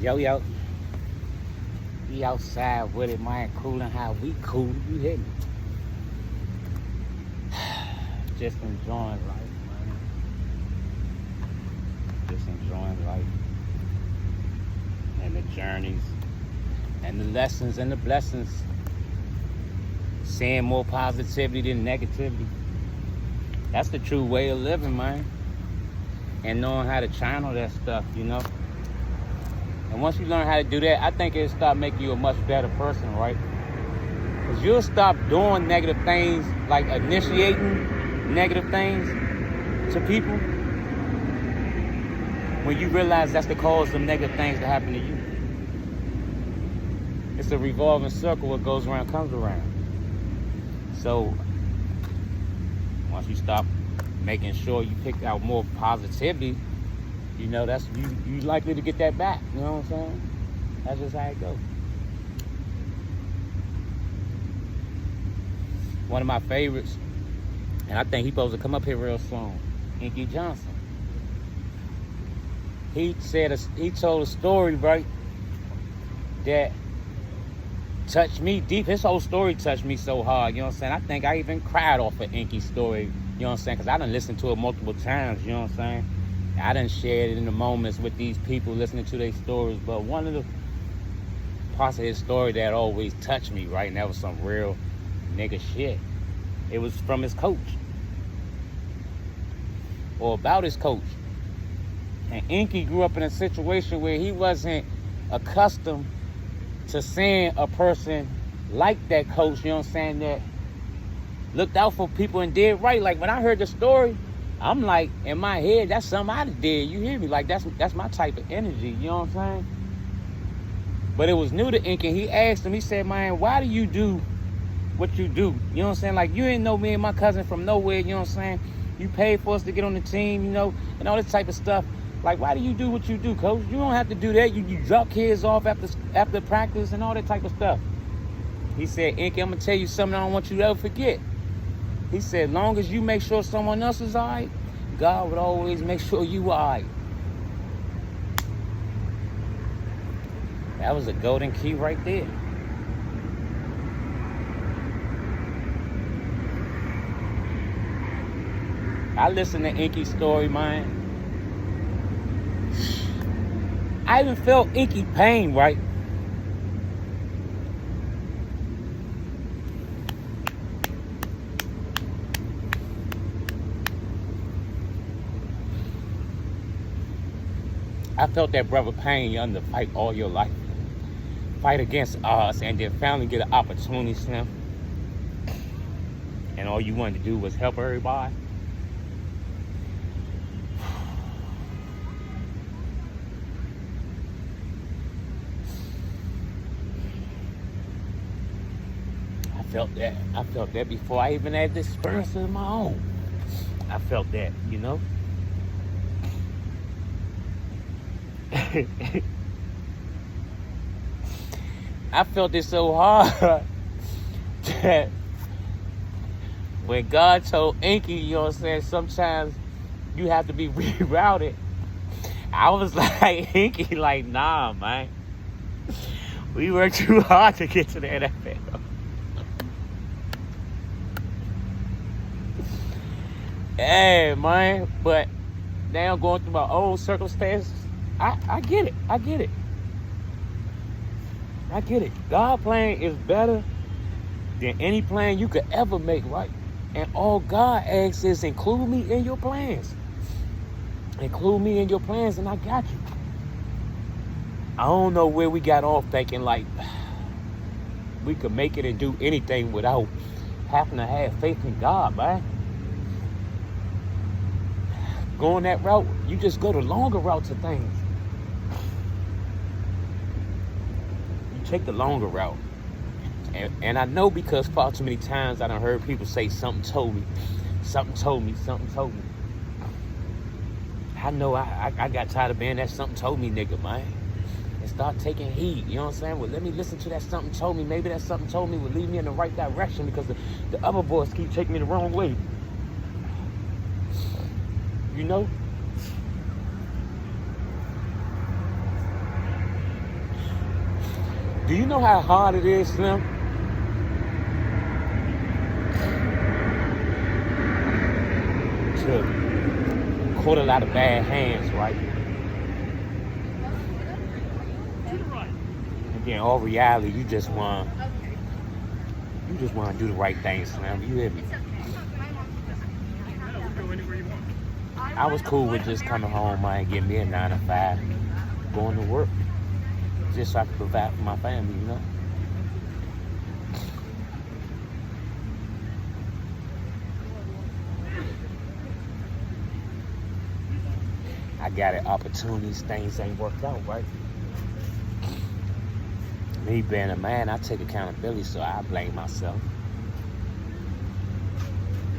Yo, yo. We outside with it, man. Cooling how we cool. You hear me? Just enjoying life, man. Just enjoying life. And the journeys. And the lessons and the blessings. Seeing more positivity than negativity. That's the true way of living, man. And knowing how to channel that stuff, you know? And once you learn how to do that, I think it'll start making you a much better person, right? Because you'll stop doing negative things, like initiating negative things to people, when you realize that's the cause of negative things to happen to you. It's a revolving circle. What goes around comes around. So once you stop making sure you pick out more positivity, you know, that's you likely to get that back. You know what I'm saying? That's just how it goes. One of my favorites, and I think he's supposed to come up here real soon, Inky Johnson. He told a story, right, that touched me deep. His whole story touched me so hard, you know what I'm saying? I think I even cried off of Inky's story, you know what I'm saying? Because I done listened to it multiple times, you know what I'm saying? I done shared it in the moments with these people listening to their stories, but one of the parts of his story that always touched me, right, and that was some real nigga shit. It was from his coach, or about his coach. And Inky grew up in a situation where he wasn't accustomed to seeing a person like that coach, you know what I'm saying, that looked out for people and did right. Like, when I heard the story, I'm like, in my head, that's something I did. You hear me? Like, that's my type of energy, you know what I'm saying? But it was new to Inky. He asked him, he said, man, why do you do what you do? You know what I'm saying? Like, you ain't know me and my cousin from nowhere, you know what I'm saying? You paid for us to get on the team, you know, and all this type of stuff. Like, why do you do what you do, coach? You don't have to do that. You drop kids off after practice and all that type of stuff. He said, Inky, I'm going to tell you something I don't want you to ever forget. He said, long as you make sure someone else is all right, God would always make sure you are all right. That was a golden key right there. I listened to Inky's story, man. I even felt Inky pain, right? I felt that brother pain. You under fight all your life. Fight against odds, and then finally get an opportunity, Slim. And all you wanted to do was help everybody. I felt that before I even had this experience of my own. I felt that, you know? I felt it so hard that when God told Inky, you know what I'm saying, sometimes you have to be rerouted, I was like, Inky, like, nah, man. We worked too hard to get to the NFL. Hey, man, but now going through my own circumstances, I get it. I get it. God's plan is better than any plan you could ever make, right? And all God asks is include me in your plans. Include me in your plans, and I got you. I don't know where we got off thinking like we could make it and do anything without having to have faith in God, man. Going that route, you just go the longer route to things. You take the longer route. And I know because far too many times I done heard people say something told me. I know I got tired of being that something told me nigga, man. And start taking heed, you know what I'm saying? Well, let me listen to that something told me. Maybe that something told me would lead me in the right direction because the other boys keep taking me the wrong way. You know? Do you know how hard it is, Slim, to caught a lot of bad hands, right? And then all reality, you just want to do the right thing, Slim. You hear me? I was cool with just coming home, man, getting me a 9 to 5, going to work, just so I could provide for my family, you know? I got it, opportunities, things ain't worked out, right? Me being a man, I take accountability, so I blame myself.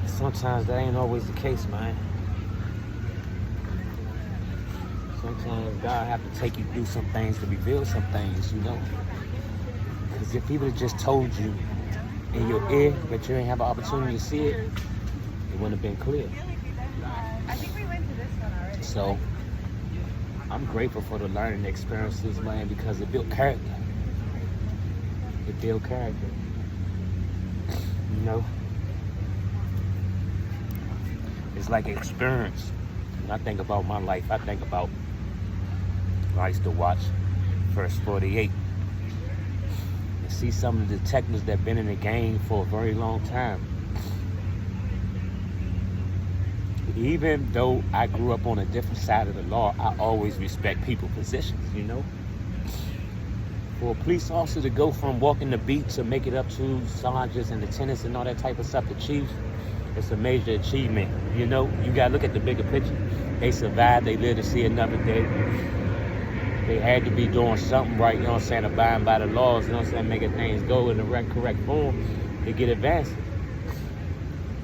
Sometimes that ain't always the case, man. Sometimes God have to take you through some things to reveal some things, you know. Because if people had just told you in your ear that you ain't have an opportunity to see it, it wouldn't have been clear. So, I'm grateful for the learning experiences, man, because it built character. It built character. You know? It's like an experience. When I think about my life, I think about I used to watch First 48 and see some of the detectives that been in the game for a very long time. Even though I grew up on a different side of the law, I always respect people's positions, you know? For a police officer to go from walking the beat to make it up to sergeants and lieutenants and all that type of stuff, the chiefs, it's a major achievement, you know? You gotta look at the bigger picture. They survived, they lived to see another day. They had to be doing something right, you know what I'm saying, abiding by the laws, you know what I'm saying, making things go in the correct form to get advanced.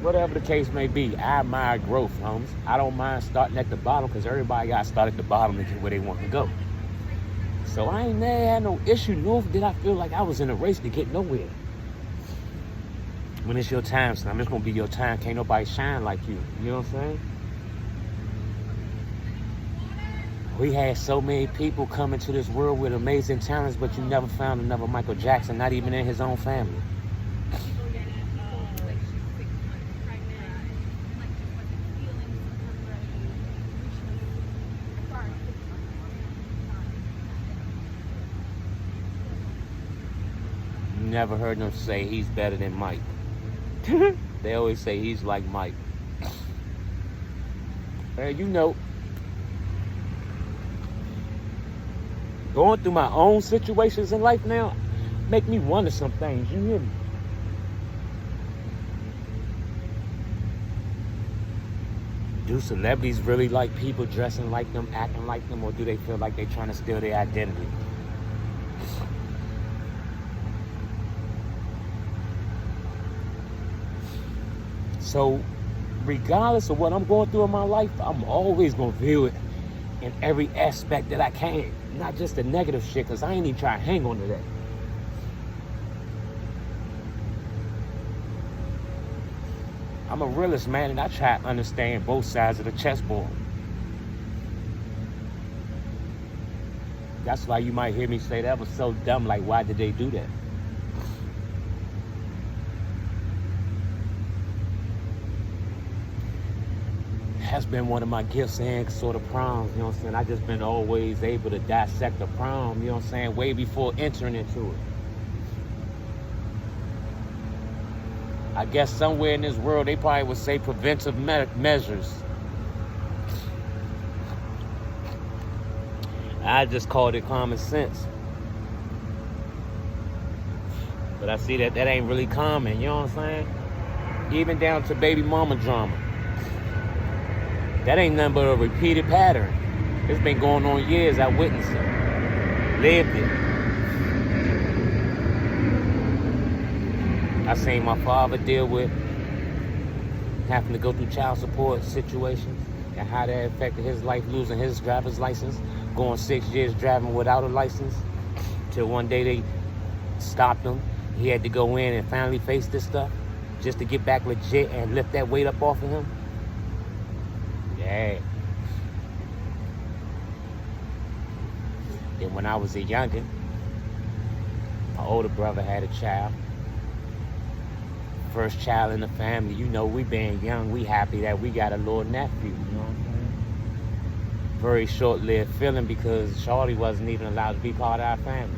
Whatever the case may be, I admire growth, homies. I don't mind starting at the bottom because everybody got to start at the bottom to get where they want to go. So I ain't never had no issue, nor did I feel like I was in a race to get nowhere. When it's your time, son, it's going to be your time. Can't nobody shine like you. You know what I'm saying? We had so many people come into this world with amazing talents, but you never found another Michael Jackson, not even in his own family. Never heard them say he's better than Mike. They always say he's like Mike. You know, going through my own situations in life now make me wonder some things, you hear me? Do celebrities really like people dressing like them, acting like them, or do they feel like they're trying to steal their identity? So, regardless of what I'm going through in my life, I'm always going to view it in every aspect that I can. Not just the negative shit, because I ain't even trying to hang on to that. I'm a realist, man, and I try to understand both sides of the chessboard. That's why you might hear me say that was so dumb, like, why did they do that? That's been one of my gifts and sort of proms, you know what I'm saying? I just been always able to dissect the prom, you know what I'm saying, way before entering into it. I guess somewhere in this world, they probably would say preventive measures. I just called it common sense. But I see that ain't really common, you know what I'm saying? Even down to baby mama drama. That ain't nothing but a repeated pattern. It's been going on years. I witnessed it. Lived it. I seen my father deal with having to go through child support situations and how that affected his life, losing his driver's license, going 6 years driving without a license, till one day they stopped him. He had to go in and finally face this stuff just to get back legit and lift that weight up off of him. Yeah. Then when I was a youngin', My older brother had a child. First child in the family. You know, we being young, we happy that we got a little nephew, you know what I'm saying? Very short-lived feeling because Shorty wasn't even allowed to be part of our family.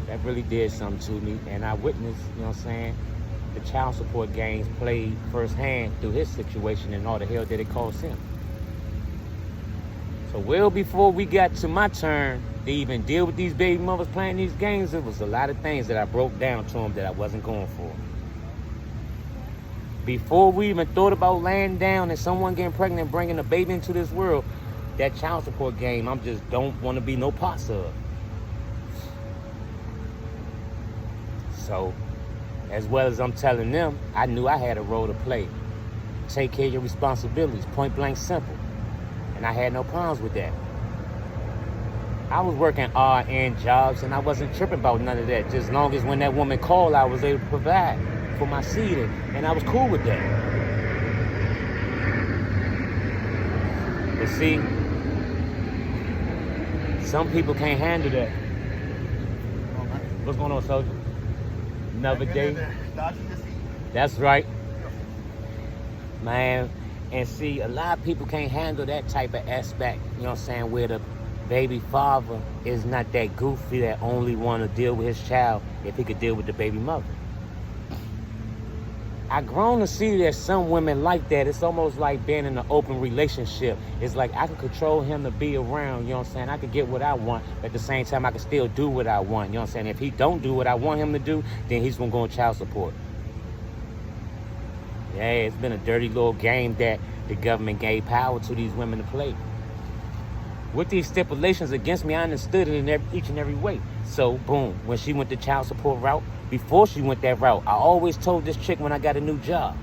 That really did something to me, and I witnessed, you know what I'm saying, the child support games played firsthand through his situation and all the hell that it cost him. So well before we got to my turn to even deal with these baby mothers playing these games, it was a lot of things that I broke down to them that I wasn't going for. Before we even thought about laying down and someone getting pregnant and bringing a baby into this world, that child support game, I just don't want to be no parts of. So, as well as I'm telling them, I knew I had a role to play. Take care of your responsibilities, point blank simple. And I had no problems with that. I was working odd-end jobs and I wasn't tripping about none of that. Just as long as when that woman called, I was able to provide for my seed, and I was cool with that. But see, some people can't handle that. What's going on, soldier? Another day. That's right. Man, and see, a lot of people can't handle that type of aspect, you know what I'm saying, where the baby father is not that goofy that only want to deal with his child if he could deal with the baby mother. I've grown to see that some women like that. It's almost like being in an open relationship. It's like I can control him to be around, you know what I'm saying? I can get what I want, but at the same time, I can still do what I want, you know what I'm saying? If he don't do what I want him to do, then he's going to go on child support. Yeah, it's been a dirty little game that the government gave power to these women to play. With these stipulations against me, I understood it in each and every way. So, boom, when she went the child support route, before she went that route, I always told this chick when I got a new job,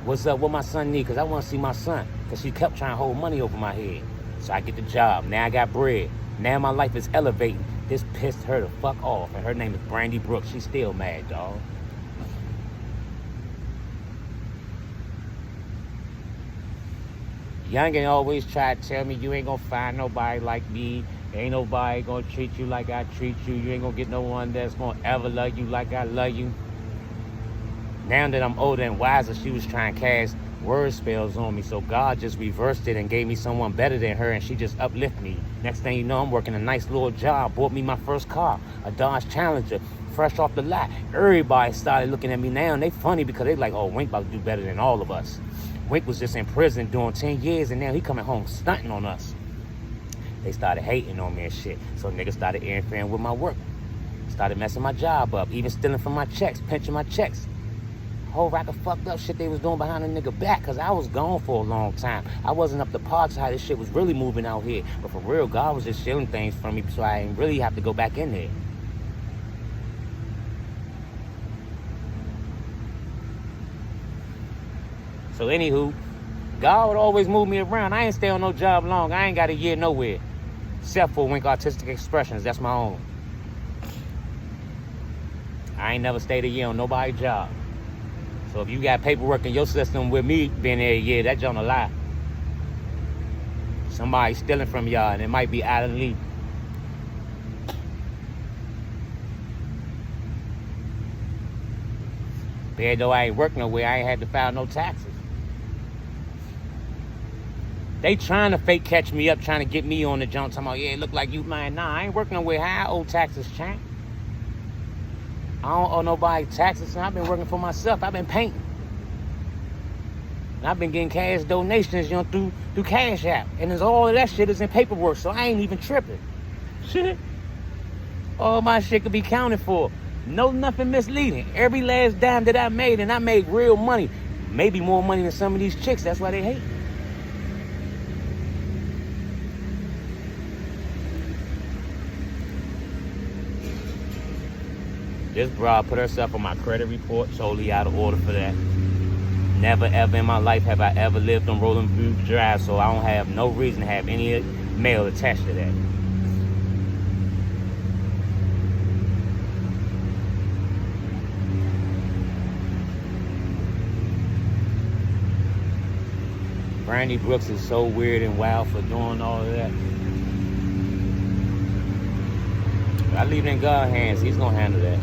what's up, what my son need, because I want to see my son. Because she kept trying to hold money over my head. So I get the job. Now I got bread. Now my life is elevating. This pissed her the fuck off. And her name is Brandy Brooks. She's still mad, dog. Youngin always try to tell me you ain't gonna find nobody like me. Ain't nobody gonna treat you like I treat you. You ain't gonna get no one that's gonna ever love you like I love you. Now that I'm older and wiser, she was trying to cast word spells on me. So God just reversed it and gave me someone better than her, and she just uplifted me. Next thing you know, I'm working a nice little job. Bought me my first car, a Dodge Challenger, fresh off the lot. Everybody started looking at me now, and they funny because they like, oh, Wink about to do better than all of us. Wink was just in prison doing 10 years, and now he coming home stunting on us. They started hating on me and shit. So niggas started interfering with my work. Started messing my job up, even stealing from my checks, pinching my checks. Whole rack of fucked up shit they was doing behind a nigga back, because I was gone for a long time. I wasn't up to par to how this shit was really moving out here. But for real, God was just shielding things from me, so I didn't really have to go back in there. So anywho, God would always move me around. I ain't stay on no job long. I ain't got a year nowhere. Except for Wink Artistic Expressions. That's my own. I ain't never stayed a year on nobody's job. So if you got paperwork in your system with me being there a year, that's on a lie. Somebody stealing from y'all, and it might be out of the league. Bad though I ain't worked nowhere, I ain't had to file no taxes. They trying to fake catch me up, trying to get me on the jump, talking about, yeah, it look like you mine. Nah, I ain't working nowhere. How I owe taxes, champ? I don't owe nobody taxes, and I've been working for myself. I've been painting. And I've been getting cash donations, you know, through Cash App. And there's all of that shit is in paperwork, so I ain't even tripping. Shit. All my shit could be counted for. No, nothing misleading. Every last dime that I made, and I made real money. Maybe more money than some of these chicks. That's why they hate. This broad put herself on my credit report, totally out of order for that. Never ever in my life have I ever lived on Rolling View Drive, so I don't have no reason to have any mail attached to that. Brandy Brooks is so weird and wild for doing all of that. I leave it in God's hands. He's gonna handle that.